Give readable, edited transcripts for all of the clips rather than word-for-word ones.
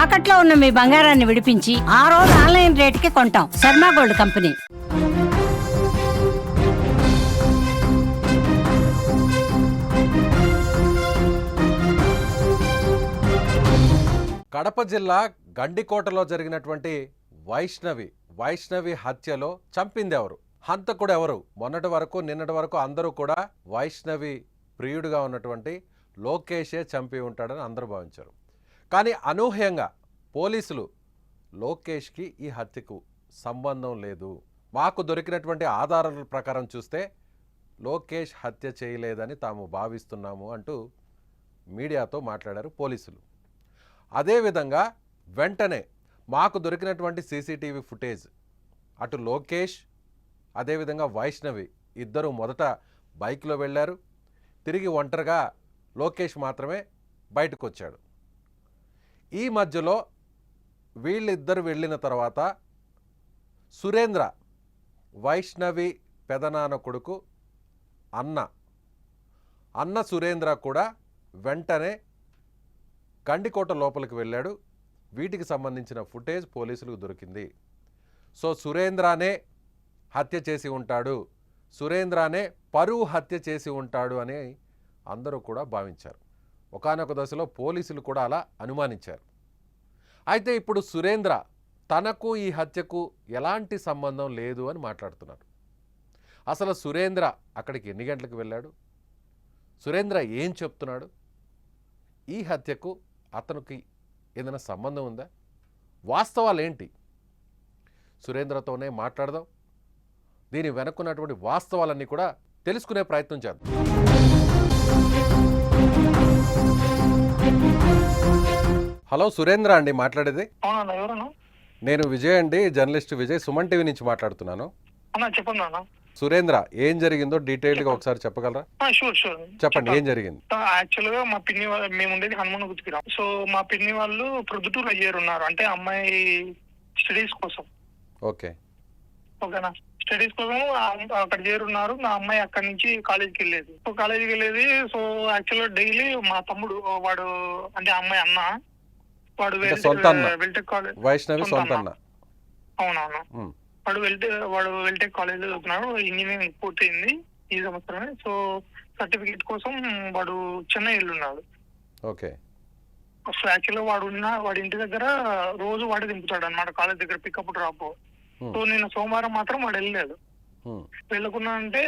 తాకట్లో ఉన్న మీ బంగారాన్ని విడిపించి ఆ రోజు ఆన్లైన్ రేటుకి కొంటాం. Sharma gold company. కడప జిల్లా గండికోటలో జరిగినటువంటి వైష్ణవి హత్యలో చంపింది ఎవరు, హంతకుడు ఎవరు? నిన్నటి వరకు అందరూ కూడా వైష్ణవి ప్రియుడిగా ఉన్నటువంటి లోకేషే చంపి ఉంటాడని అందరూ భావించారు. కానీ అనూహ్యంగా పోలీసులు లోకేష్కి ఈ హత్యకు సంబంధం లేదు, మాకు దొరికినటువంటి ఆధారాల ప్రకారం చూస్తే లోకేష్ హత్య చేయలేదని తాము భావిస్తున్నాము అంటూ మీడియాతో మాట్లాడారు పోలీసులు. అదేవిధంగా వెంటనే మాకు దొరికినటువంటి సీసీటీవీ ఫుటేజ్ అటు లోకేష్ అదేవిధంగా వైష్ణవి ఇద్దరు మొదట బైక్లో వెళ్ళారు, తిరిగి ఒంటరిగా లోకేష్ మాత్రమే బయటకు వచ్చాడు. ఈ మధ్యలో వీళ్ళిద్దరు వెళ్ళిన తర్వాత సురేంద్ర, వైష్ణవి పెదనాన్న కొడుకు అన్న సురేంద్ర కూడా వెంటనే గండికోట లోపలికి వెళ్ళాడు. వీటికి సంబంధించిన ఫుటేజ్ పోలీసులకు దొరికింది. సో సురేంద్రనే హత్య చేసి ఉంటాడు, సురేంద్రనే పరువు హత్య చేసి ఉంటాడు అని అందరూ కూడా భావించారు. ఒకానొక దశలో పోలీసులు కూడా అలా అనుమానించారు. అయితే ఇప్పుడు సురేంద్ర తనకు ఈ హత్యకు ఎలాంటి సంబంధం లేదు అని మాట్లాడుతున్నారు. అసలు సురేంద్ర అక్కడికి ఎన్ని గంటలకు వెళ్ళాడు, సురేంద్ర ఏం చెప్తున్నాడు, ఈ హత్యకు అతనికి ఏదైనా సంబంధం ఉందా, వాస్తవాలు ఏంటి? సురేంద్రతోనే మాట్లాడదాం, దీని వెనుకున్నటువంటి వాస్తవాలన్నీ కూడా తెలుసుకునే ప్రయత్నం చేద్దాం. హలో, సురేంద్ర అండి మాట్లాడేది? నేను విజయ్ అండి, జర్నలిస్ట్ విజయ్, సుమన్ టీవీ నుంచి మాట్లాడుతున్నాను. చెప్పండి. సురేంద్ర, ఏం జరిగిందో డీటెయిల్ గా ఒకసారి చెప్పగలరా? షూర్ చెప్పండి, ఏం జరిగింది? యాక్చువల్ గా మా పిన్ని మేము ఉండేది హనుమాన్ గుర్తుకురాం. సో మా పిన్ని వాళ్ళు ప్రొద్దుటూరు అయ్యారు ఉన్నారు, అంటే అమ్మాయి స్టడీస్ కోసం. ఓకేనా, స్టడీస్ కోసం అక్కడ చేరున్నారు. నా అమ్మాయి అక్కడి నుంచి కాలేజీకి వెళ్ళేది. సో యాక్చువల్ గా డైలీ మా తమ్ముడు, వాడు అంటే అమ్మాయి అన్న, వాడు వెల్టెక్ కాలేజ్, వైష్ణవి సొంత అన్న. అవునవును, వాడు వెల్టెక్ కాలేజ్ లో చదువుతున్నాడు. ఇంజనీరింగ్ పూర్తయింది ఈ సంవత్సరమే. సో సర్టిఫికేట్ కోసం వాడు చెన్నై వెళ్ళున్నాడు. సో యాక్చువల్గా వాడి ఇంటి దగ్గర రోజు వాడే దింపుతాడు అనమాట, కాలేజ్ దగ్గర పికప్ డ్రాప్. సో నిన్న సోమవారం మాత్రం వాడు వెళ్ళలేదు. వెళ్ళకుండా అంటే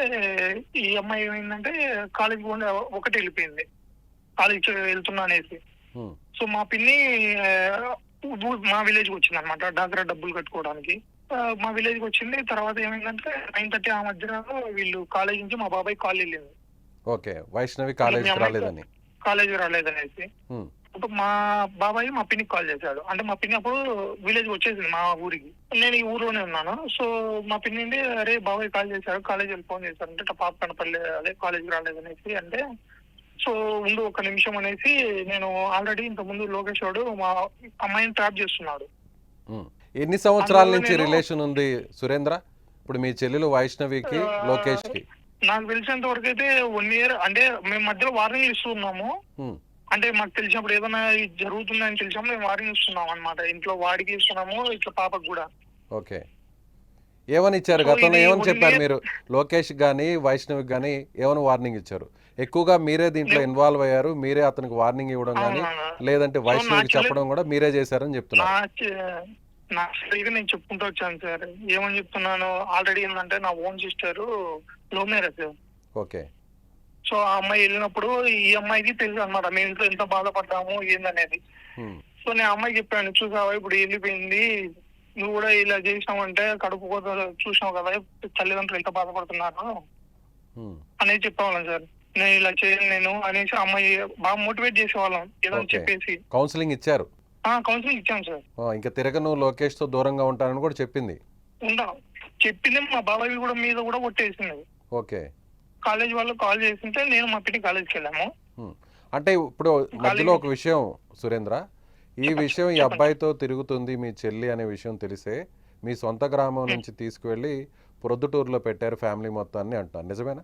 ఈ అమ్మాయి ఏమైందంటే కాలేజ్ ఒకటి వెళ్ళిపోయింది, కాలేజ్ వెళ్తున్నా అనేసి. సో మా పిన్ని మా విలేజ్ కి వచ్చింది అనమాట, డాక్రా డబ్బులు కట్టుకోవడానికి. మా విలేజ్ కి వచ్చింది. తర్వాత ఏమైందంటే 9:30 ఆ మధ్యలో వీళ్ళు కాలేజ్ నుంచి మా బాబాయ్ కాల్ వెళ్ళింది, వైష్ణవి కాలేజ్ రాలేదనేసి. అప్పుడు మా బాబాయ్ మా పిన్నికి కాల్ చేశాడు. అంటే మా పిన్ని అప్పుడు విలేజ్ వచ్చేసింది మా ఊరికి, నేను ఈ ఊర్లోనే ఉన్నాను. సో మా పిన్ని అరే బాబాయ్ కాల్ చేశాడు, కాలేజ్ వెళ్ళి ఫోన్ చేశారు అంటే పాప కనపడలే, అదే కాలేజ్కి రాలేదనేసి. అంటే సో ఉండు ఒక నిమిషం అనేసి, నేను ఆల్రెడీ ఇంత ముందు లోకేష్ వాడు మా అమ్మాయిని ట్రాప్ చేస్తున్నాడు. ఎన్ని సంవత్సరాల నుంచి రిలేషన్ ఉంది సురేంద్ర ఇప్పుడు మీ చెల్లెలు వైష్ణవికి లోకేష్ కి? నాకు తెలిసినంత వరకు అయితే 1 year. అంటే మేము మధ్యలో వార్నింగ్ ఇస్తున్నాము, అంటే మాకు తెలిసినప్పుడు ఏదైనా జరుగుతుందని తెలిసినప్పుడు మేము వార్నింగ్ ఇస్తున్నాం అనమాట. ఇంట్లో వాడికి ఇస్తున్నాము, ఇట్లా పాపకు కూడా. ఏమని ఇచ్చారు గతంలో, ఏమని చెప్పారు మీరు లోకేష్ గానీ వైష్ణవికి గానీ? ఏమైనా వార్నింగ్ ఇచ్చారు? ఎక్కువగా మీరే దీంట్లో ఇన్వాల్వ్ అయ్యారు, మీరే అతనికి వార్నింగ్ ఇవ్వడం కానీ లేదంటే వైష్ణవికి చెప్పడం కూడా మీరే చేశారని చెప్తున్నారు. నా సరిగ్గా నేను చెప్పుకుంటూ వచ్చాను సార్. ఏమని చెప్తున్నాను, ఆల్రెడీ ఏంటంటే నా own sister love marriage. So ఆ అమ్మాయి వెళ్ళినప్పుడు ఈ అమ్మాయికి తెలుసు అనమాట మేము ఇంట్లో ఎంత బాధపడ్డాము ఏందనేది. సో నేను అమ్మాయికి చెప్పాను, చూసావా ఇప్పుడు వెళ్ళిపోయింది, నువ్వు కూడా ఇలా చేసినావంటే కడుపు కోత చూసినావు కదా, తల్లిదండ్రులు ఎంత బాధపడుతున్నారు అనేది చెప్పేవాళ్ళం సార్. నేను ఇలా చేయను నేను అనేసి అమ్మాయి బాగా మోటివేట్ చేసేవాళ్ళం ఏదని చెప్పేసి. కౌన్సిలింగ్ ఇచ్చారు? కౌన్సిలింగ్ ఇచ్చాను సార్. ఇంకా తిరగను లోకేష్ తో దూరంగా ఉంటానని కూడా చెప్పింది. చెప్పింది మా బాబాయ్ కూడా మీద కూడా కొట్టేసింది. కాలేజ్ వాళ్ళు కాల్ చేస్తుంటే నేను మా పిన్ని కాలేజ్కి వెళ్ళాము. అంటే ఇప్పుడు మధ్యలో ఒక విషయం సురేంద్ర, ఈ విషయం ఈ అబ్బాయితో తిరుగుతుంది మీ చెల్లి అనే విషయం తెలిసే మీ సొంత గ్రామం నుంచి తీసుకువెళ్ళి ప్రొద్దుటూరులో పెట్టారు ఫ్యామిలీ మొత్తాన్ని అంటున్నారు, నిజమేనా?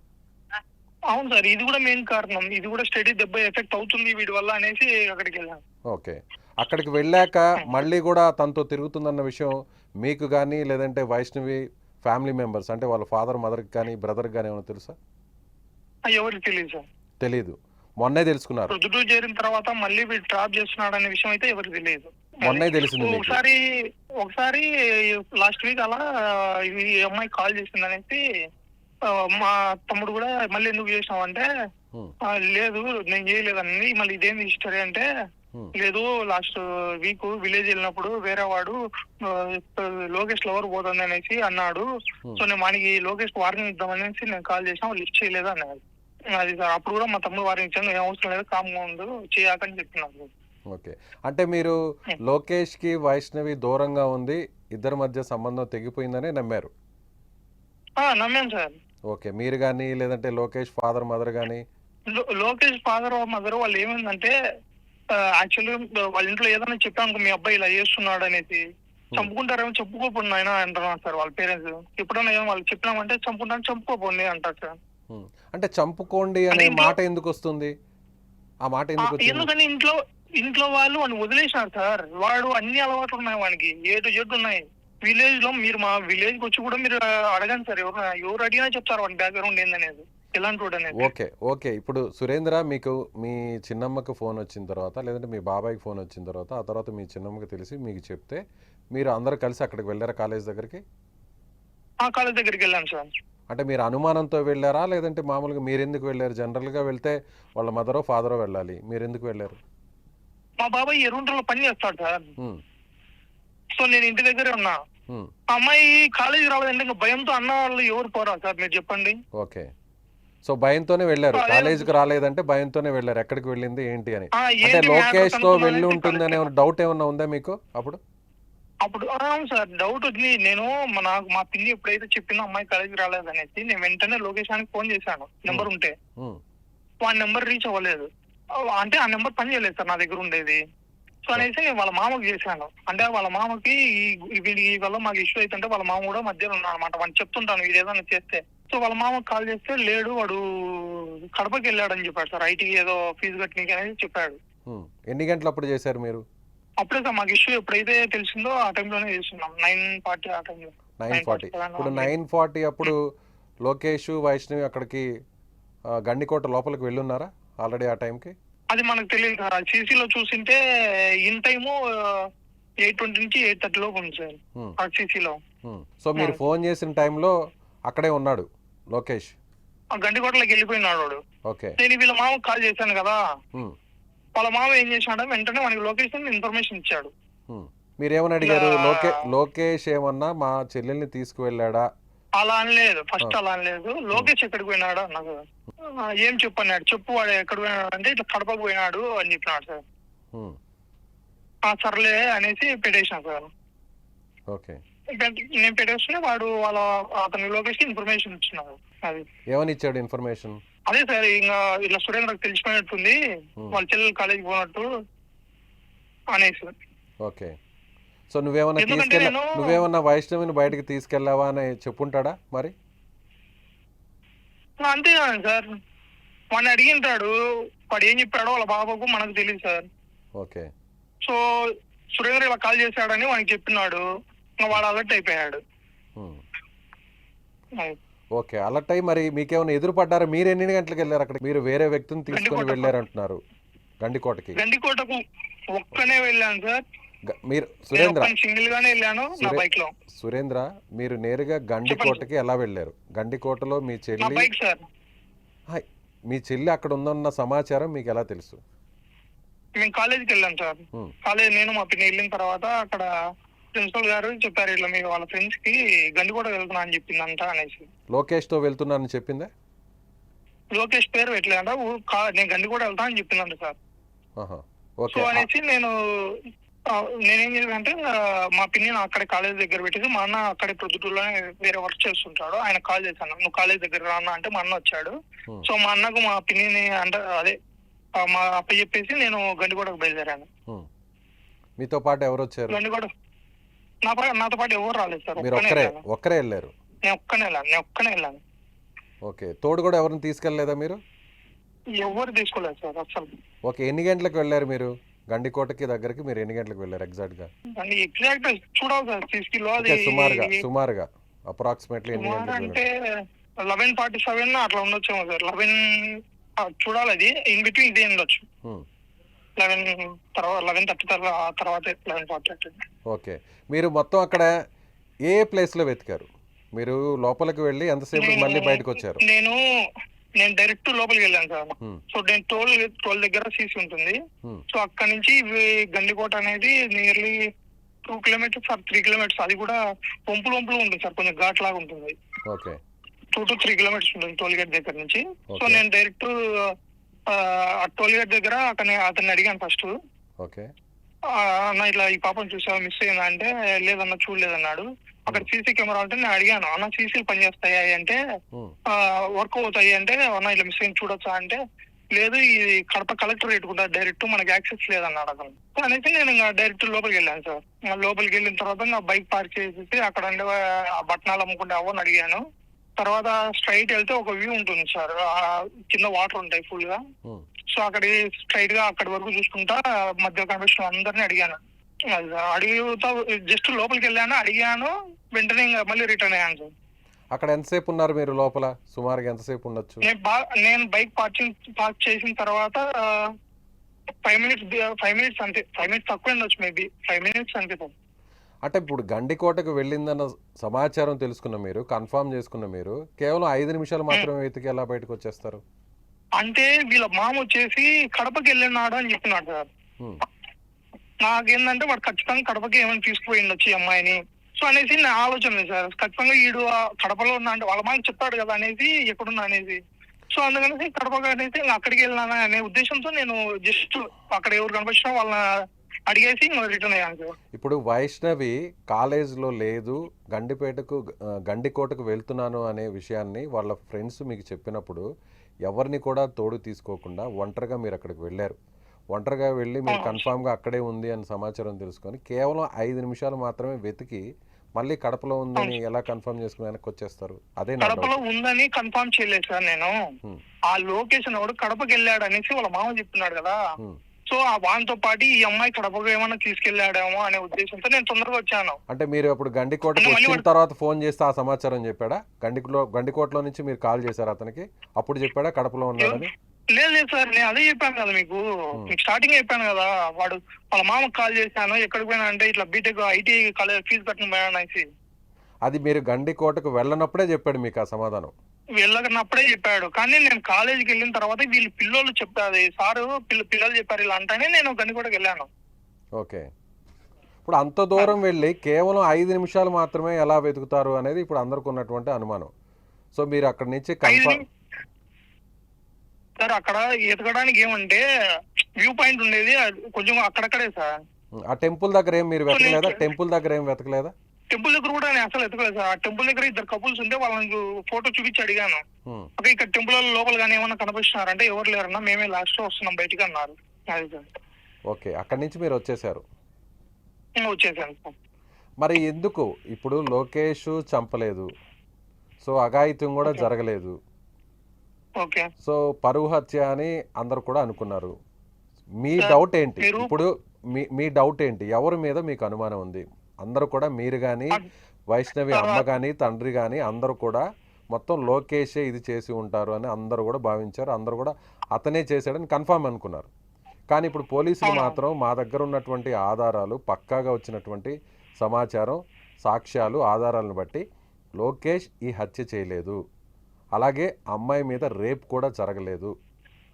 అవును సార్, ఇది కూడా మెయిన్ కారణం. ఇది కూడా స్టడీ దెబ్బ ఎఫెక్ట్ అవుతుంది వీడి వల్ల అనేసి అక్కడికి వెళ్ళాను. ఓకే. అక్కడికి వెళ్ళాక మళ్ళీ కూడా తనతో తిరుగుతుందన్న విషయం మీకు కానీ లేదంటే వైష్ణవి ఫ్యామిలీ మెంబర్స్ అంటే వాళ్ళ ఫాదర్ మదర్కి కానీ బ్రదర్కి కానీ ఏమైనా తెలుసా? ఎవరికి తెలియదు సార్. తెలీదు. మొన్నే తెలుసుకున్నారు. ప్రొద్దుటూరు చేరిన తర్వాత మళ్ళీ వీడు ట్రాప్ చేస్తున్నాడు అనే విషయం అయితే ఎవరికి తెలియదు. మొన్నే తెలిసింది మీకు? ఒకసారి లాస్ట్ వీక్ అలా ఈ అమ్మాయి కాల్ చేసింది అనేసి మా తమ్ముడు కూడా మళ్ళీ ఎందుకు చేసినావు అంటే లేదు నేను చేయలేదండి. మళ్ళీ ఇదేంది హిస్టరీ అంటే లేదు లాస్ట్ వీక్ విలేజ్ వెళ్ళినప్పుడు వేరే వాడు లోకేష్ లవర్ పోతుంది అనేసి అన్నాడు. సో నేను మనకి లోకేష్ వార్నింగ్ ఇద్దామనేసి నేను కాల్ చేసిన, వాళ్ళు లిఫ్ట్ చేయలేదు అన్నాడు. అది సార్ అప్పుడు కూడా మా తమ్ముడు వార్నింగ్ ఇచ్చాను, ఏం అవసరం లేదు కామ్గా ఉండు చేయకని చెప్పినాను. ఓకే. అంటే మీరు లోకేష్కి వైష్ణవి దూరంగా ఉంది, ఇద్దరి మధ్య సంబంధం తెగిపోయిందనే నమ్మారు? నమ్మాను సార్. ఓకే. మీరు కానీ లేదంటే లోకేష్ ఫాదర్ మదర్ కానీ? లోకేష్ ఫాదర్ మదర్ వాళ్ళు ఏమైందంటే యాక్చువల్లీ వాళ్ళ ఇంట్లో ఏదైనా చెప్పాను మీ అబ్బాయి ఇలా చేస్తున్నాడు అనేసి, చంపుకుంటారేమో చెప్పుకోపోండి ఆయన అంటున్నారు సార్ వాళ్ళ పేరెంట్స్. ఎప్పుడైనా ఏమో వాళ్ళు చెప్పినామంటే చంపుకోపోండి అంటారు సార్. అంటే చంపుకోండి అనే మాట ఎందుకు వస్తుంది? ఆ మాట ఎందుకు? ఎందుకని ఇంట్లో వాళ్ళు వాడిని వదిలేసినారు సార్. వాడు అన్ని అలవాట్లు ఉన్నాయి వానికి, ఏడు ఉన్నాయి. విలేజ్ లో మీరు మా విలేజ్ కి వచ్చి కూడా మీరు అడగండి సార్, ఎవరు అడిగినా చెప్తారు వాడి బ్యాక్గ్రౌండ్ ఏందనేది, ఎలాంటి వాడు అనేది. ఓకే. ఇప్పుడు సురేంద్ర మీకు మీ చిన్నమ్మకి ఫోన్ వచ్చిన తర్వాత లేదంటే మీ బాబాయ్కి ఫోన్ వచ్చిన తర్వాత ఆ తర్వాత మీ చిన్నమ్మకి తెలిసి మీకు చెప్తే మీరు అందరు కలిసి అక్కడికి వెళ్ళారా కాలేజ్ దగ్గరికి? కాలేజ్ దగ్గరికి వెళ్ళాను సార్. అంటే మీరు అనుమానంతో వెళ్ళారా లేదంటే మామూలుగా మీరు ఎందుకు వెళ్ళారు? జనరల్గా వెళ్తే వాళ్ళ మదరో ఫాదరో వెళ్ళాలి, మీరు ఎందుకు వెళ్ళారు? మా బాబాయ్ ఎరుంటలో పని చేస్తాడు సార్. సో నేను ఇంటి దగ్గరే ఉన్నా. అమ్మాయి కాలేజీ రాలేదంటే ఇంకా భయంతో అన్న వాళ్ళు ఎవరు పోరా సార్ మీరు చెప్పండి. ఓకే. సో భయంతోనే వెళ్ళారు, కాలేజీకి రాలేదంటే భయంతోనే వెళ్ళారు. ఎక్కడికి వెళ్ళింది ఏంటి అని? అంటే లోకేష్ తో వెళ్ళి ఉంటుందనే డౌట్ ఏమన్నా ఉందా మీకు అప్పుడు? అవును సార్ డౌట్ వచ్చింది. నేను మా పిన్ని ఎప్పుడైతే చెప్పిందో అమ్మాయి కాలేజీకి రాలేదనేసి నేను వెంటనే లోకేష్ అని ఫోన్ చేశాను, నెంబర్ ఉంటే. వాడి నెంబర్ రీచ్ అవ్వలేదు, అంటే ఆ నెంబర్ పని చేయలేదు సార్ నా దగ్గర ఉండేది. సో అనేసి నేను వాళ్ళ మామకి చేశాను. అంటే వాళ్ళ మామకి వీడి వల్ల మాకు ఇష్యూ అవుతుంటే వాళ్ళ మామ కూడా మధ్యలో ఉన్నాడు అనమాట. వాడిని చెప్తుంటాను వీడు ఏదైనా చేస్తే. సో వాళ్ళ మామకి కాల్ చేస్తే లేడు వాడు కడపకి వెళ్ళాడని చెప్పాడు సార్, ఐటీకి ఏదో ఫీజు కట్టడానికి అనేది చెప్పాడు. ఎన్ని గంటలు అప్పుడు చేశారు మీరు? అప్పుడే సార్ మాకు ఇష్యూ ఎప్పుడైతే తెలిసిందో ఆ టైంలోనే చేస్తున్నాం, 9:40 ఆ టైంలో. 9:40. ఇప్పుడు 9:40 అప్పుడు లోకేష్ వైష్ణవి అక్కడికి గండికోట లోపలికి వెళ్ళున్నారా ఆల్రెడీ ఆ టైంకి? అది మనకు తెలియదు సార్. సీసీలో చూసింటే ఇన్ టైము 8:20 నుంచి 8:30 లోపు ఉంది సార్ ఆ సీసీలో. సో మీరు ఫోన్ చేసిన టైంలో అక్కడే ఉన్నాడు లోకేష్? గండికోటలోకి వెళ్ళిపోయినాడు వాడు. ఓకే. నేను వీళ్ళ మామకు కాల్ చేశాను కదా, వాళ్ళ మామ ఏం చేశాడు వెంటనే మనకి లొకేషన్ ఇన్ఫర్మేషన్ ఇచ్చాడు. మీరేమని అడిగారు? లోకేష్ ఏమన్నా మా చెల్లెల్ని తీసుకువెళ్ళాడా? అలా అనలేదు, ఫస్ట్ అలా అనలేదు. లోకేష్ ఎక్కడికి పోయినాడు నాకు ఏం చెప్పన్నాడు, చెప్పు వాడు ఎక్కడ పోయినాడు అంటే ఇట్లా కడపకు పోయినాడు అని చెప్పినాడు సార్. సర్లే అనేసి పెట్టేసినాను సార్. ఓకే. నేను పెట్టేస్తే వాడు అతని లోకేష్ ఇన్ఫర్మేషన్ ఇచ్చినాడు. అది ఏమని ఇచ్చాడు ఇన్ఫర్మేషన్? అదే సార్ ఇంకా ఇట్లా సురేంద్రకు తెలిసిపోయినట్టుంది, వాళ్ళ చెల్లెలు కాలేజీకి పోయినట్టు అనేసి. ఓకే. సో నువ్వేమన్నా వైష్ణవిని బయటకు తీసుకెళ్ళావా అని చెప్పుంటాడా మరి? అంతే కదా సార్, వాడిని అడిగింటాడు, వాడు ఏం చెప్పాడో వాళ్ళ బాబాకు మనకు తెలియదు సార్. ఓకే. సో సురేంద్ర ఇలా కాల్ చేశాడని వాడికి చెప్పినాడు, వాడు అలర్ట్ అయిపోయాడు. ఓకే. అలర్ట్ అయ్యి మరి మీకేమైనా ఎదురుపడ్డారా? మీరు ఎన్ని గంటలకు వెళ్ళారు అక్కడ? మీరు వేరే వ్యక్తిని తీసుకొని వెళ్ళారంటున్నారు గండికోటకి. గండికోటకు ఒక్కనే వెళ్ళాను సార్. మీరు సురేంద్ర సింగిల్ గానే వెళ్ళాను నా బైక్ లో. సురేంద్ర మీరు నేరుగా గండికోటకి ఎలా వెళ్ళారు? గండికోటలో మీ చెల్లి అక్కడ ఉందన్న సమాచారం మీకు ఎలా తెలుసు? మేము కాలేజీకి వెళ్ళాం సార్. కాలేజ్ నేను మా పిన్ని వెళ్ళిన తర్వాత అక్కడ ప్రిన్సిపల్ గారు చెప్పారు ఇట్లా మీకు వాళ్ళ ఫ్రెండ్స్ కి గండికోట వెళ్తున్నా అని చెప్పిందంట అనేసి. లోకేష్ తో వెళ్తున్నానని చెప్పిందా? లోకేష్ పేరు పెట్టలేదంట, నేను గండికోట వెళ్తా అని చెప్పిందంట సార్. సో అనేసి నేనేం చేశానంటే మా పిన్ని అక్కడే కాలేజ్ దగ్గర పెట్టేసి మా అన్న అక్కడే ప్రొద్దుటూరులోనే వేరే వర్క్ చేస్తుంటాడు, ఆయన కాల్ చేశాను నువ్వు కాలేజ్ దగ్గర రానా అంటే మా అన్న వచ్చాడు. సో మా అన్నకు మా పిన్నిని అంటే అదే మా అప్ప చెప్పేసి నేను గండికోటకు బయలుదేరాను. మీతో పాటు ఎవరు వచ్చారు? గండికోట నాతో పాటు ఎవరు రాలేదు సార్. ఒక్కరే వెళ్ళారు? నేను ఒక్కనే వెళ్ళాను. ఓకే. తోడు కూడా ఎవరిని తీసుకెళ్ళలేదా మీరు? ఎవరు తీసుకోలేదు సార్ అసలు. ఓకే. ఎన్ని గంటలకు వెళ్ళారు మీరు? గండికోటకి దగ్గరికి మీరు ఎన్ని గంటలకు వెళ్ళారు ఎగ్జాక్ట్‌గా? అని ఎగ్జాక్ట్ చూడాలి సార్ సీసీలో. అది ఓకే. సుమారుగా అప్రాక్సిమేట్లీ ఎన్ని గంటలకు వెళ్ళారు? అంటే 11:47 అట్లా ఉండొచ్చేమో సార్. 11 చూడాలి, అది ఇన్ బిట్వీన్ ఇదే ఉండొచ్చు. 11 తర్వాత 11:30 తర్వాత 11:40. ఓకే. మీరు మొత్తం అక్కడ ఏ ప్లేస్లో వెతికారు? మీరు లోపలికి వెళ్ళి ఎంతసేపు మళ్ళీ బయటకు వచ్చారు? నేను డైరెక్ట్ లోపలికి వెళ్ళాను సార్. సో నేను టోల్ దగ్గర సీసీ ఉంటుంది. సో అక్కడ నుంచి గండికోట అనేది నియర్లీ 2 కిలోమీటర్స్ ఆర్ 3 కిలోమీటర్స్. అది కూడా వంపులు ఉంటుంది సార్, కొంచెం ఘాట్ లాగా ఉంటుంది. ఓకే. 2 to 3 కిలోమీటర్స్ ఉంటుంది టోల్ గేట్ దగ్గర నుంచి. సో నేను డైరెక్ట్ ఆ టోల్ గేట్ దగ్గర అతన్ని అడిగాను ఫస్ట్. ఓకే. అన్న ఇట్లా ఈ పాపను చూసావా, మిస్ అయిందా అంటే లేదన్నా చూడలేదన్నాడు. అక్కడ సీసీ కెమెరా అంటే నేను అడిగాను, అన్న సీసీలు పనిచేస్తాయా అంటే వర్క్ అవుతాయి అంటే, అన్న ఇట్లా మిస్ అయింది చూడొచ్చా అంటే లేదు, ఇది కడప కలెక్టరేట్ కూడా డైరెక్ట్ మనకి యాక్సెస్ లేదన్నాడు అతను. అనేసి నేను డైరెక్ట్ లోపలికి వెళ్ళాను సార్. లోపలికి వెళ్ళిన తర్వాత నా బైక్ పార్క్ చేసేసి అక్కడ ఆ బట్టనాలు అమ్ముకుంటే అవని అడిగాను. తర్వాత స్ట్రైట్ వెళ్తే ఒక వ్యూ ఉంటుంది సార్, కింద వాటర్ ఉంటాయి ఫుల్ గా. సో అక్కడ స్ట్రైట్ గా అక్కడి వరకు చూసుకుంటా మధ్య కనిపించిన అందరినీ అడిగాను. అడుగుతా జస్ట్ లోపలికి వెళ్ళాను, అడిగాను, వెంటనే ఇంకా మళ్ళీ రిటర్న్ అయ్యాను సార్. అక్కడ ఎంతసేపు ఉన్నారు మీరు లోపల? సుమారుగా ఎంతసేపు ఉండొచ్చు? నేను బైక్ పార్క్ చేసిన తర్వాత 5 మినిట్స్ అంతే. 5 మినిట్స్ తక్కువ ఉండొచ్చు, మేబీ 5 మినిట్స్ అంతే సార్. అంటే ఇప్పుడు గండికోటకు వెళ్ళిందన్న సమాచారం తెలుసుకున్న మీరు, కన్ఫర్మ్ చేసుకున్న మీరు, కేవలం 5 నిమిషాలు మాత్రమే వెతికి ఎలా బయటకు వచ్చేస్తారు? అంటే వీళ్ళ మామ వచ్చేసి కడపకి వెళ్ళినాడు అని చెప్పినాడు సార్. నాకేందంటే వాడు ఖచ్చితంగా కడపకి ఏమైనా తీసుకుపోయి ఉండొచ్చు ఈ అమ్మాయిని. సో అనేసి నా ఆలోచన సార్, ఖచ్చితంగా ఈడు కడపలో ఉన్నా అంటే వాళ్ళ మాకు చెప్తాడు కదా అనేసి, ఎక్కడున్నా అనేసి. సో అందుకనేసి కడప అనేసి అక్కడికి వెళ్ళినా అనే ఉద్దేశంతో నేను జస్ట్ అక్కడ ఎవరు కనిపించినా వాళ్ళని అడిగేసి రిటర్న్ అయ్యాను సార్. ఇప్పుడు వైష్ణవి కాలేజ్లో లేదు, గండికోటకు వెళ్తున్నాను అనే విషయాన్ని వాళ్ళ ఫ్రెండ్స్ మీకు చెప్పినప్పుడు ఎవరిని కూడా తోడు తీసుకోకుండా ఒంటరిగా మీరు అక్కడికి వెళ్ళారు. ఒంటరిగా వెళ్ళి మీరు కన్ఫామ్గా అక్కడే ఉంది అని సమాచారం తెలుసుకొని కేవలం 5 నిమిషాలు మాత్రమే వెతికి మళ్ళీ కడపలో ఉందని ఎలా కన్ఫర్మ్ చేసుకుని వెనక్కి వచ్చేస్తారు? అదే కడపలో ఉందని కన్ఫర్మ్ చేయలేదు సార్ నేను. ఆ లొకేషన్ ఎవడు కడపకి వెళ్ళాడు అనేసి వాళ్ళ మామ చెప్తున్నాడు కదా. సో ఆ వానితో పాటు ఈ అమ్మాయి కడపకు ఏమన్నా తీసుకెళ్లాడేమో అనే ఉద్దేశంతో నేను తొందరగా వచ్చాను. అంటే మీరు అప్పుడు గండికోటకు వచ్చిన తర్వాత ఫోన్ చేస్తే ఆ సమాచారం చెప్పాడా? గండికోటలో నుంచి మీరు కాల్ చేశారు అతనికి, అప్పుడు చెప్పాడా కడపలో ఉన్నాడని? లేదు సార్, నేను అదే చెప్పాను కదా మీకు స్టార్టింగ్ చెప్పాను కదా. వాడు వాళ్ళ మామకు కాల్ చేశాను, ఎక్కడికి పోయినా అంటే ఇట్లా బీటెక్ ఐటీ కాలేజ్ ఫీజు కట్టిన పోయాను అనేసి. అది మీరు గండికోటకు వెళ్ళనప్పుడే చెప్పాడు మీకు ఆ సమాధానం? వెళ్ళనప్పుడే చెప్పాడు, కానీ నేను కాలేజీకి వెళ్ళిన తర్వాత వీళ్ళు పిల్లలు చెప్తారు సారు పిల్లలు చెప్పారు ఇలా అంటేనే నేను గండికోటకు వెళ్ళాను. ఓకే. ఇప్పుడు అంత దూరం వెళ్ళి కేవలం 5 నిమిషాలు మాత్రమే ఎలా వెతుకుతారు అనేది ఇప్పుడు అందరికి ఉన్నటువంటి అనుమానం. సో మీరు అక్కడి నుంచి సార్ అక్కడ ఎతకడానికి ఏమంటే వ్యూ పాయింట్ ఉండేది కొంచెం అక్కడక్కడే సార్. ఆ టెంపుల్ దగ్గర ఏం మీరు వెతకలేదా? టెంపుల్ దగ్గర కూడా నేను అసలు ఎతకలేదు సార్. ఆ టెంపుల్ దగ్గర 2 కపుల్స్ ఉంటే వాళ్ళకి ఫోటో చూపించి అడిగాను. ఓకే ఇక్కడ టెంపుల్ లోపల కానీ ఏమన్నా కనిపిస్తున్నారంటే ఎవరు లేరన్నా, మేమే లాస్ట్ లో వస్తున్నాం బయటికి అన్నారు. అది సార్. ఓకే. అక్కడి నుంచి మీరు వచ్చేసారు? వచ్చేసాను సార్. మరి ఎందుకు ఇప్పుడు లోకేష్ చంపలేదు, సో అఘాయిత్యం కూడా జరగలేదు, సో పరువు హత్య అని అందరు కూడా అనుకున్నారు. మీ డౌట్ ఏంటి ఇప్పుడు? మీ డౌట్ ఏంటి? ఎవరి మీద మీకు అనుమానం ఉంది? అందరూ కూడా మీరు కానీ, వైష్ణవి అమ్మ కానీ, తండ్రి కానీ అందరూ కూడా మొత్తం లోకేషే ఇది చేసి ఉంటారు అని అందరూ కూడా భావించారు. అందరూ కూడా అతనే చేశాడని కన్ఫర్మ్ అనుకున్నారు. కానీ ఇప్పుడు పోలీసులు మాత్రం మా దగ్గర ఉన్నటువంటి ఆధారాలు, పక్కాగా వచ్చినటువంటి సమాచారం, సాక్ష్యాలు, ఆధారాలను బట్టి లోకేష్ ఈ హత్య చేయలేదు, అలాగే అమ్మాయి మీద రేప్ కూడా జరగలేదు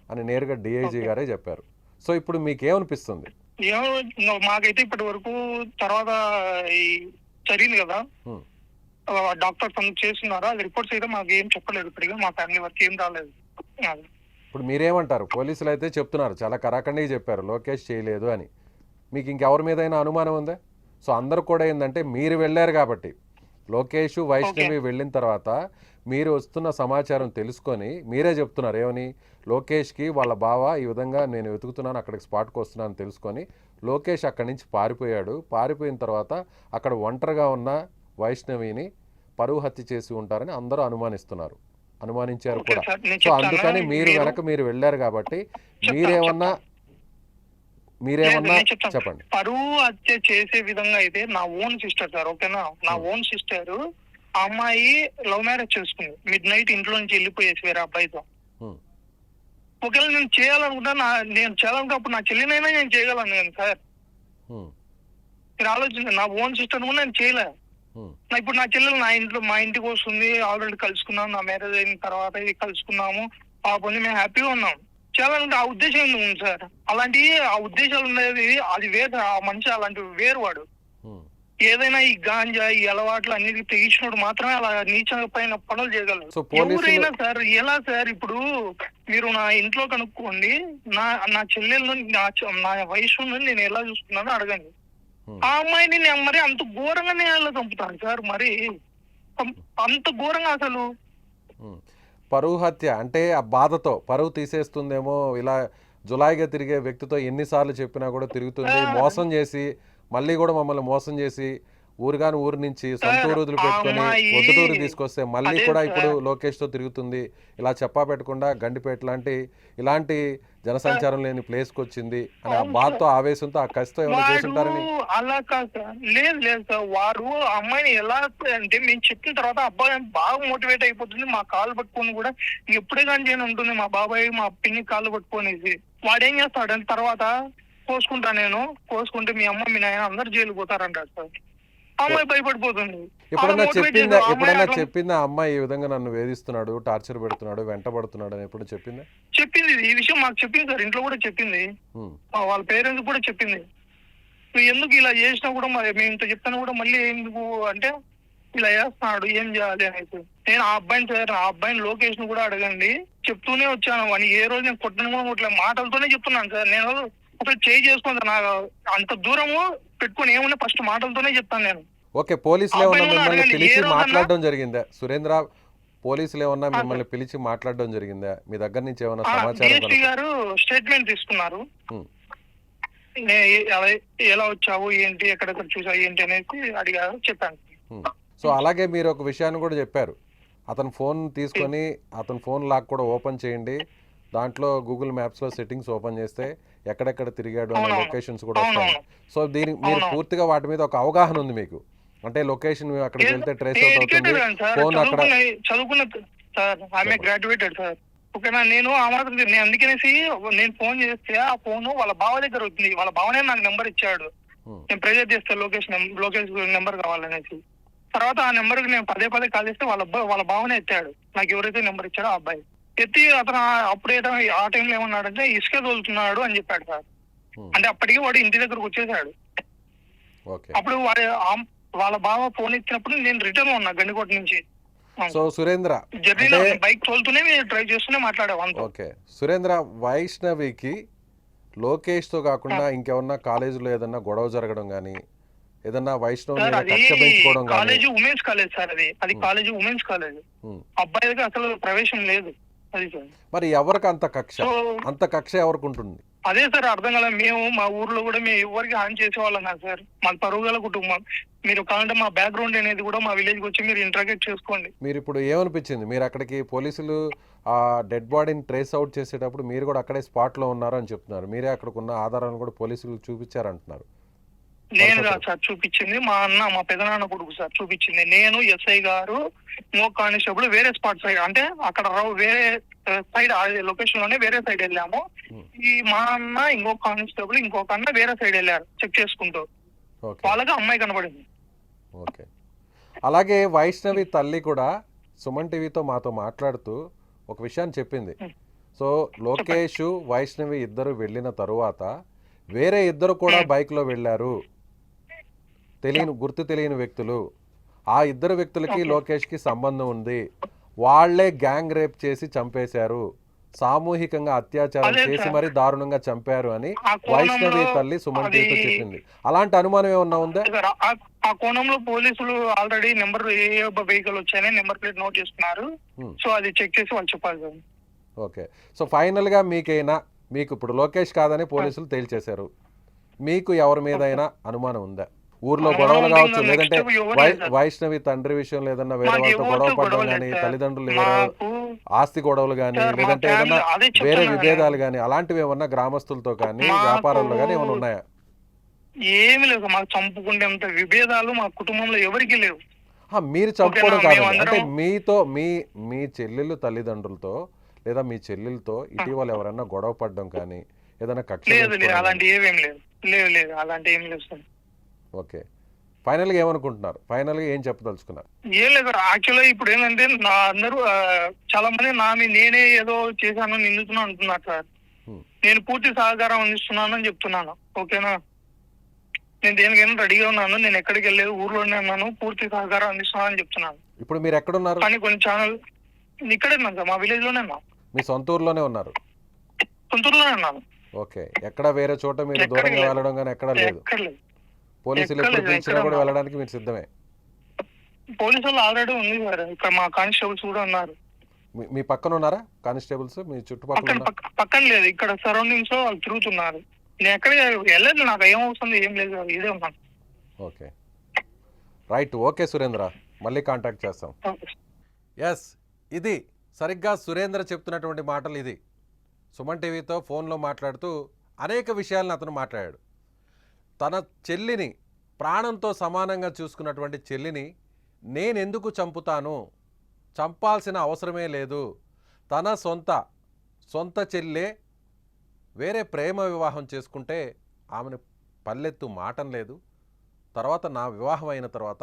అని నేరుగా డిఐజీ గారే చెప్పారు. సో ఇప్పుడు మీకేమనిపిస్తుంది? మాకైతే ఇప్పటి వరకు తర్వాత జరిగింది కదా, డాక్టర్స్ అందరూ చేస్తున్నారా, రిపోర్ట్స్ అయితే మాకు ఏం చెప్పలేదు. ఇప్పటిగా మా ఫ్యామిలీ వరకు ఏం రాలేదు. ఇప్పుడు మీరేమంటారు? పోలీసులు అయితే చెప్తున్నారు, చాలా కరాఖండిగా చెప్పారు లోకేష్ చేయలేదు అని. మీకు ఇంకెవరి మీద అయినా అనుమానం ఉందా? సో అందరూ కూడా ఏంటంటే మీరు వెళ్ళారు కాబట్టి, లోకేష్ వైష్ణవి వెళ్ళిన తర్వాత మీరు వస్తున్న సమాచారం తెలుసుకొని మీరే చెప్తున్నారు ఏమని, లోకేష్కి వాళ్ళ బావ ఈ విధంగా నేను వెతుకుతున్నాను, అక్కడికి స్పాట్కి వస్తున్నాను తెలుసుకొని లోకేష్ అక్కడి నుంచి పారిపోయాడు. పారిపోయిన తర్వాత అక్కడ ఒంటరిగా ఉన్న వైష్ణవిని పరువు హత్య చేసి ఉంటారని అందరూ అనుమానిస్తున్నారు. అనుమానించారు ఓకే కూడా. సార్, నేను సో చెప్తాను. అందుకని మీరు వెనక మీరు వెళ్ళారు కాబట్టి మీరేమన్నా నేను చెప్తాను. చెప్పండి. పరువు హత్య చేసే విధంగా అయితే నా ఓన్ సిస్టర్ సార్, ఓకేనా, నా ఓన్ సిస్టర్ ఆ అమ్మాయి లవ్ మ్యారేజ్ చేసుకుంది. మిడ్ నైట్ ఇంట్లో నుంచి వెళ్ళిపోయేసి వేరే అబ్బాయితో. ఒకవేళ నేను చేయాలనుకుంటా, నేను చేయాలనుకున్నప్పుడు నా చెల్లినైనా నేను చేయగలను నేను సార్. మీరు ఆలోచించండి, నా ఓన్ సిస్టర్ కూడా నేను చేయలే. ఇప్పుడు నా చెల్లెలు నా ఇంట్లో మా ఇంటికి వస్తుంది, ఆల్రెడీ కలుసుకున్నాం, నా మ్యారేజ్ అయిన తర్వాత ఇది కలుసుకున్నాము, పాప ఉంది, మేము హ్యాపీగా ఉన్నాం. చేయాలంటే ఆ ఉద్దేశం ఎందుకు ఉంది సార్? అలాంటి ఆ ఉద్దేశాలు ఉండేది అది వేరు, ఆ మనిషి అలాంటివి వేరు. వాడు ఏదైనా ఈ గాంజా ఈ అలవాట్లు అన్నిటికీ తెగించినప్పుడు మాత్రమే అలా నీచంగా పైన పనులు చేయగలరు. ఎవరైనా సార్ ఎలా సార్? ఇప్పుడు మీరు నా ఇంట్లో కనుక్కోండి, నా చెల్లెలను నా వయసు నేను ఎలా చూసుకున్నానో అడగండి. ఆ అమ్మాయిని నేను మరి అంత ఘోరంగా నేను ఎలా చంపుతాను సార్? మరి అంత ఘోరంగా అసలు పరువు హత్య అంటే ఆ బాధతో పరువు తీసేస్తుందేమో, ఇలా జులాయిగా తిరిగే వ్యక్తితో ఎన్నిసార్లు చెప్పినా కూడా తిరుగుతుంది, మోసం చేసి మళ్ళీ కూడా మమ్మల్ని మోసం చేసి ఊరు నుంచి సొంత ఊరు వదిలిపెట్టుకొని పొద్దుటూరు తీసుకొస్తే మళ్ళీ కూడా ఇప్పుడు లోకేష్తో తిరుగుతుంది. ఇలా చెప్పా పెట్టకుండా గండిపేట ఇలాంటి జనసంచారం లేని ప్లేస్కి వచ్చింది అని ఆ బాధతో ఆవేశంతో ఆ కసితో ఏమైనా చేసుంటారని. అలా కాదు సార్, లేదు సార్. వారు అమ్మాయిని ఎలా అంటే మేము చెప్పిన తర్వాత అబ్బాయి బాగా మోటివేట్ అయిపోతుంది, మా కాళ్ళు పట్టుకొని కూడా ఎప్పుడే కానీ చేయని ఉంటుంది, మా బాబాయ్ మా పిన్ని కాళ్ళు పట్టుకొనేసి. వాడేం చేస్తాడు తర్వాత కోసుకుంటా, నేను కోసుకుంటే మీ అమ్మ మీ నాయన అందరు జైలు పోతారంటాడు సార్. అమ్మాయి భయపడిపోతుంది. ఎప్పుడైనా చెప్పిందా అమ్మాయి ఈ విధంగా నన్ను వేధిస్తున్నాడు, టార్చర్ పెడుతున్నాడు, వెంటబడుతున్నాడు అని ఎప్పుడు చెప్పిందా? చెప్పింది, ఈ విషయం మాకు చెప్పింది సార్, ఇంట్లో కూడా చెప్పింది, వాళ్ళ పేరెంట్స్ కూడా చెప్పింది. ఎందుకు ఇలా చేసినా కూడా మరి మేము ఇంత చెప్తాను కూడా మళ్ళీ ఎందుకు అంటే ఇలా చేస్తున్నాడు, ఏం చేయాలి అనేసి. నేను ఆ అబ్బాయిని సార్, ఆ అబ్బాయిని లొకేషన్ కూడా అడగండి, చెప్తూనే వచ్చాను. అని ఏ రోజు నేను కొట్టను కూడా కొట్టలే, మాటలతోనే చెప్తున్నాను సార్. నేను అసలు చేయి చేసుకుంటాను, నాకు అంత దూరము పెట్టుకుని ఏమున్నా ఫస్ట్ మాటలతోనే చెప్తాను నేను. ఓకే, పోలీసులు ఏమన్నా మిమ్మల్ని పిలిచి మాట్లాడడం జరిగిందా సురేంద్ర? పోలీసులు ఏమన్నా మిమ్మల్ని పిలిచి మాట్లాడడం జరిగిందా? మీ దగ్గర నుంచి ఏమన్నా సమాచారం? గారు స్టేట్మెంట్ తీసుకున్నారు, ఎలా వచ్చావు ఏంటి, ఎక్కడెక్కడ చూసావు ఏంటి అనేది అడిగారు, చెప్పాను. సో అలాగే మీరు ఒక విషయాన్ని కూడా చెప్పారు, అతను ఫోన్ తీసుకొని అతని ఫోన్ లాక్ కూడా ఓపెన్ చేయండి, దాంట్లో గూగుల్ మ్యాప్స్ లో సెట్టింగ్స్ ఓపెన్ చేస్తే ఎక్కడెక్కడ తిరిగాడు అనే లొకేషన్స్ కూడా వస్తాయి. సో మీరు పూర్తిగా వాటి మీద ఒక అవగాహన ఉంది మీకు, అంటే లొకేషన్ అక్కడికి వెళ్తే ట్రేస్ అవుట్ అవుతుంది, ఫోన్ అక్కడ చదువుకున్న సార్, ఆమె గ్రాడ్యుయేటెడ్ సార్, ఓకేనా. నేను ఆ మాత్రం నేను అందుకనేసి నేను ఫోన్ చేస్తే ఆ ఫోన్ వాళ్ళ బావ దగ్గర వచ్చింది, వాళ్ళ బావనే నాకు నెంబర్ ఇచ్చాడు. నేను ప్రెజర్ చేస్తే లొకేషన్ నెంబర్ కావాలనేసి, తర్వాత ఆ నెంబర్ కి నేను పదే కాల్ చేస్తే వాళ్ళ బావనే ఎత్తాడు, నాకు ఎవరైతే నెంబర్ ఇచ్చాడో ఆ అబ్బాయి ఎత్తి, అతను అప్పుడే ఆ టైంలో ఏమన్నాడంటే ఇసుక తోలుతున్నాడు అని చెప్పాడు సార్. అంటే అప్పటికి వాడు ఇంటి దగ్గరకు వచ్చేసాడు. అప్పుడు వాళ్ళ బావ ఫోన్ ఇచ్చినప్పుడు నేను రిటర్న్ ఉన్నా గండికోట నుంచి. సో సురేంద్ర బైక్ తోలుతూనే డ్రైవ్ చేస్తూనే మాట్లాడాం. ఓకే సురేంద్ర, వైష్ణవికి లోకేష్ తో కాకుండా ఇంకెవరన్నా కాలేజీలో ఏదన్నా గొడవ జరగడం గానీ, ఏదన్నా వైష్ణవి కక్ష పెంచుకోవడం గానీ? కాలేజీ ఉమెన్స్ కాలేజ్ సార్, అది కాలేజీ ఉమెన్స్ కాలేజ్, అబ్బాయికి అసలు ప్రవేశం లేదు. అది సార్ మరి ఎవరికి అంత కక్ష ఎవరికి ఉంటుంది? అదే సార్ అర్థం కదా. మేము మా ఊర్లో కూడా మేము ఎవరికి హాని చేసేవాళ్ళం కాదు సార్, మాకు పరుగుల కుటుంబం. మీరు కావాలంటే మా బ్యాక్గ్రౌండ్ అనేది కూడా మా విలేజ్ కి వచ్చి మీరు ఇంటరాగేట్ చేసుకోండి. మీరు ఇప్పుడు ఏమనిపించింది, మీరు అక్కడికి పోలీసులు ఆ డెడ్ బాడీని ట్రేస్ అవుట్ చేసేటప్పుడు మీరు కూడా అక్కడే స్పాట్ లో ఉన్నారు అని చెప్తున్నారు, మీరే అక్కడికున్న ఆధారాలను కూడా పోలీసులు చూపించారంటున్నారు. నేను కాదు సార్ చూపించింది, మా పెదనాన్న కొడుకు సార్ చూపించింది. నేను ఎస్ఐ గారు ఇంకో కానిస్టేబుల్ వేరే స్పాట్ సైడ్, అంటే అక్కడ వేరే సైడ్ లొకేషన్ లోనే వేరే సైడ్ వెళ్ళాము. ఈ మా అన్న ఇంకో కానిస్టేబుల్ ఇంకొక అన్న వేరే సైడ్ వెళ్ళారు చెక్ చేసుకుంటూ, వాళ్ళకి అమ్మాయి కనబడింది. ఓకే, అలాగే వైష్ణవి తల్లి కూడా సుమన్ టీవీతో మాతో మాట్లాడుతూ ఒక విషయాన్ని చెప్పింది. సో లోకేష్ వైష్ణవి ఇద్దరు వెళ్ళిన తరువాత వేరే ఇద్దరు కూడా బైక్ లో వెళ్ళారు, గుర్తు తెలియని వ్యక్తులు. ఆ ఇద్దరు వ్యక్తులకి లోకేష్ కి సంబంధం ఉంది, వాళ్లే గ్యాంగ్ రేప్ చేసి చంపేశారు, సామూహికంగా అత్యాచారం చేసి మరి దారుణంగా చంపారు అని వైష్ణవి తల్లి సుమన్ టీవీతో చెప్పింది. అలాంటి అనుమానం ఏమన్నా ఉందా? ఆ కోణంలో పోలీసులు ఆల్రెడీ నెంబర్ ఏ వెహికల్ వచ్చాయని నెంబర్ ప్లేట్ నోట్ చేసుకున్నారు. సో అది చెక్ చేసి వాళ్ళు చెప్పాలి. ఓకే, సో ఫైనల్ గా మీకు ఇప్పుడు లోకేష్ కాదని పోలీసులు తేల్చేశారు, మీకు ఎవరి మీద అయినా అనుమానం ఉందా? ఊర్లో అవును, గొడవలు ఇంకా కావచ్చు, next లేదంటే ఎవరు లేదు సార్. వైష్ణవి తండ్రి విషయంలో ఏదన్నా వేరే మాకు వాళ్ళతో ఎవరితో గొడవ పడడం గొడవ కానీ, లేదు సార్. తల్లిదండ్రులు వేరే మాకు ఆస్తి గొడవలు కానీ, సార్, మా లేదంటే ఫ్యామిలీ ఏదన్నా అదే వేరే చెప్తున్నా విభేదాలు కానీ, అలాంటివి ఏమన్నా గ్రామస్తులతో కానీ మాకు వ్యాపారాల్లో కానీ ఏమైనా ఉన్నాయా? ఏమి లేదు. మాకు చంపుకుంటేంత విభేదాలు మా కుటుంబంలో ఎవరికి లేవు. మీరు చంపుకోవడం ఓకేనా? కాదండి, అంటే మేమందరం- మీతో మీ చెల్లెళ్ళు తల్లిదండ్రులతో లేదా మీ చెల్లెలతో ఇటీవల ఎవరన్నా గొడవ పడడం కానీ, ఏదైనా కక్ష లేదు లేదు, పెంచుకోవడం అలాంటి కానీ? ఏమేం లేదు. లేదు లేదు, అలాంటి ఏం లేదు సార్. ఓకే, ఫైనల్గా ఏమనుకుంటున్నారు? ఫైనల్గా ఏం చెప్పదలుచుకున్నారు? ఏం లేదు. యాక్చువల్గా ఇప్పుడు ఏంటంటే నా అందరూ చాలా మంది నేనే ఏదో చేశాను నిందితున్నా అంటున్నారు సార్. హ్మ్. నేను పూర్తి సహకారం అందిస్తున్నాను అని చెప్తున్నాను. ఓకేనా? నేను దేనికైనా రెడీగా ఉన్నాను. నేను ఎక్కడికి వెళ్ళలేదు, ఊర్లోనే ఉన్నాను. పూర్తి సహకారం అందిస్తున్నాను అని చెప్తున్నాను. ఇప్పుడు మీరు ఎక్కడున్నారు? కానీ కొన్ని ఛానల్ ఇక్కడే ఉన్నాను సార్, మా విలేజ్ లోనే ఉన్నాను. మీ సొంత ఊర్లోనే ఉన్నారు? సొంతూరులోనే ఉన్నాను. ఓకే, ఎక్కడ వేరే చోట మీరు ఎక్కడికి దూరంగా లేదు. వెళ్ళడం కానీ ఎక్కడ లేదు? ఎక్కడ లేదు. పోలీసులు ఎక్కడ ఎప్పుడు లేదు, పిలిచినా ఎక్కడ కూడా ఉన్నా. వెళ్ళడానికి మీరు సిద్ధమే? పోలీసు వాళ్ళు ఆల్రెడీ ఉంది సార్. ఇక్కడ మా కానిస్టేబుల్స్ కూడా ఉన్నారు. మీ పక్కన ఉన్నారా కానిస్టేబుల్స్? మీ చుట్టుపక్కల పక్కన ఉన్నారా? పక్కన లేదు, ఇక్కడ సరౌండింగ్స్ లో వాళ్ళు తిరుగుతున్నారు. నేను ఎక్కడ వెళ్ళలేదు. నాకు ఏం అవసరం ఏం లేదు సార్, ఇదే ఉన్నాను. Okay, right. ఓకే సురేంద్ర, మళ్ళీ కాంటాక్ట్ చేస్తాం. ఎస్, ఇది సరిగ్గా సురేంద్ర చెప్తున్నటువంటి మాటలు. ఇది సుమన్ టీవీతో ఫోన్లో మాట్లాడుతూ అనేక విషయాలను అతను మాట్లాడాడు. తన చెల్లిని, ప్రాణంతో సమానంగా చూసుకున్నటువంటి చెల్లిని నేనెందుకు చంపుతాను, చంపాల్సిన అవసరమే లేదు, తన సొంత చెల్లే వేరే ప్రేమ వివాహం చేసుకుంటే ఆమెను పల్లెత్తు మాటం లేదు, తర్వాత నా వివాహం అయిన తర్వాత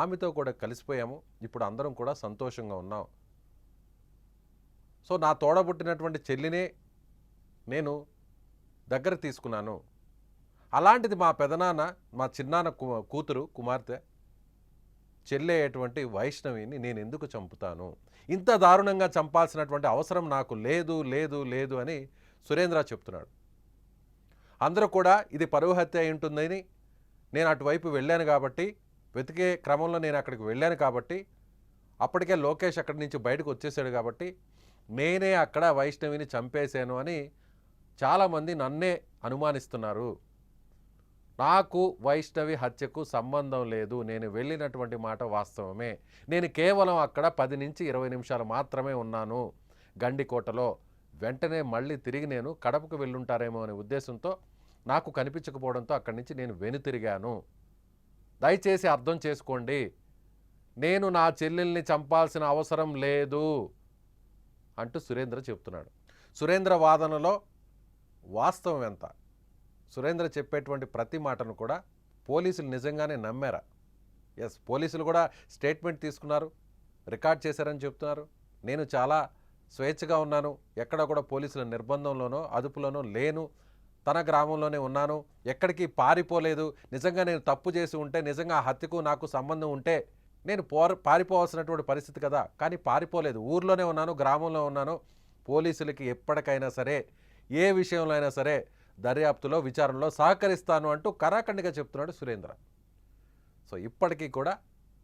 ఆమెతో కూడా కలిసిపోయాము, ఇప్పుడు అందరం కూడా సంతోషంగా ఉన్నాం. సో నా తోడబుట్టినటువంటి చెల్లినే నేను దగ్గర తీసుకున్నాను. అలాంటిది మా పెదనాన్న, మా చిన్నాన్న కూతురు కుమార్తె చెల్లెటువంటి వైష్ణవిని నేను ఎందుకు చంపుతాను, ఇంత దారుణంగా చంపాల్సినటువంటి అవసరం నాకు లేదు లేదు లేదు అని సురేంద్ర చెప్తున్నాడు. అందరూ కూడా ఇది పరువు హత్య అయి ఉంటుందని, నేను అటువైపు వెళ్ళాను కాబట్టి, వెతికే క్రమంలో నేను అక్కడికి వెళ్ళాను కాబట్టి, అప్పటికే లోకేష్ అక్కడి నుంచి బయటకు వచ్చేసాడు కాబట్టి నేనే అక్కడ వైష్ణవిని చంపేశాను అని చాలామంది నన్నే అనుమానిస్తున్నారు. నాకు వైష్ణవి హత్యకు సంబంధం లేదు, నేను వెళ్ళినటువంటి మాట వాస్తవమే, నేను కేవలం అక్కడ 10 నుంచి 20 నిమిషాలు మాత్రమే ఉన్నాను గండికోటలో, వెంటనే మళ్ళీ తిరిగి నేను కడపకు వెళ్ళుంటారేమో అనే ఉద్దేశంతో నాకు కనిపించకపోవడంతో అక్కడి నుంచి నేను వెనుతిరిగాను, దయచేసి అర్థం చేసుకోండి, నేను నా చెల్లెల్ని చంపాల్సిన అవసరం లేదు అంటూ సురేంద్ర చెప్తున్నాడు. సురేంద్ర వాదనలో వాస్తవం ఎంత? సురేంద్ర చెప్పేటువంటి ప్రతి మాటను కూడా పోలీసులు నిజంగానే నమ్మారా? ఎస్, పోలీసులు కూడా స్టేట్మెంట్ తీసుకున్నారు, రికార్డ్ చేశారని చెప్తున్నారు. నేను చాలా స్వేచ్ఛగా ఉన్నాను, ఎక్కడ కూడా పోలీసుల నిర్బంధంలోనో అదుపులోనో లేను, తన గ్రామంలోనే ఉన్నాను, ఎక్కడికి పారిపోలేదు. నిజంగా నేను తప్పు చేసి ఉంటే, నిజంగా ఆ హత్యకు నాకు సంబంధం ఉంటే నేను పారిపోవాల్సినటువంటి పరిస్థితి కదా, కానీ పారిపోలేదు, ఊర్లోనే ఉన్నాను, గ్రామంలో ఉన్నాను. పోలీసులకి ఎప్పటికైనా సరే, ఏ విషయంలో అయినా సరే దర్యాప్తులో విచారణలో సహకరిస్తాను అంటూ కరాఖండిగా చెప్తున్నాడు సురేంద్ర. సో ఇప్పటికీ కూడా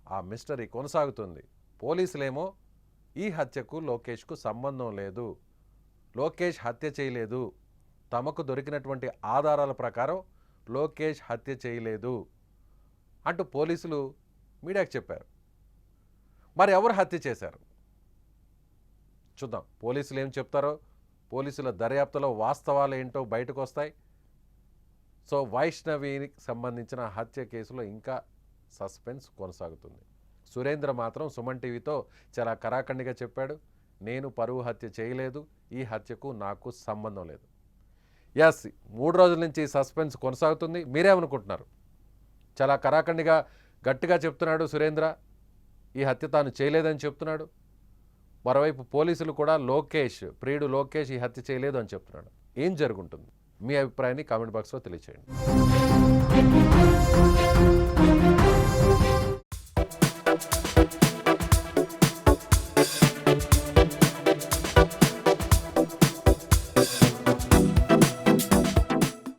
ఆ మిస్టరీ కొనసాగుతుంది. పోలీసులేమో ఈ హత్యకు లోకేష్కు సంబంధం లేదు, లోకేష్ హత్య చేయలేదు, తమకు దొరికినటువంటి ఆధారాల ప్రకారం లోకేష్ హత్య చేయలేదు అంటూ పోలీసులు మీడియాకు చెప్పారు. మరి ఎవరు హత్య చేశారు చూద్దాం, పోలీసులు ఏం చెప్తారో, పోలీసుల దర్యాప్తులో వాస్తవాలు ఏంటో బయటకు వస్తాయి. సో వైష్ణవికి సంబంధించిన హత్య కేసులో ఇంకా సస్పెన్స్ కొనసాగుతుంది. సురేంద్ర మాత్రం సుమన్ టీవీతో చాలా కరాఖండిగా చెప్పాడు, నేను పరువు హత్య చేయలేదు, ఈ హత్యకు నాకు సంబంధం లేదు. ఎస్, 3 రోజుల నుంచి సస్పెన్స్ కొనసాగుతుంది. మీరేమనుకుంటున్నారు? చాలా కరాఖండిగా గట్టిగా చెప్తున్నాడు సురేంద్ర, ఈ హత్య తాను చేయలేదని చెప్తున్నాడు. మరోవైపు పోలీసులు కూడా ప్రియుడు లోకేష్ ఈ హత్య చేయలేదు అని చెప్తున్నాడు. ఏం జరుగుతుంది? మీ అభిప్రాయాన్ని కామెంట్ బాక్స్లో తెలియచేయండి.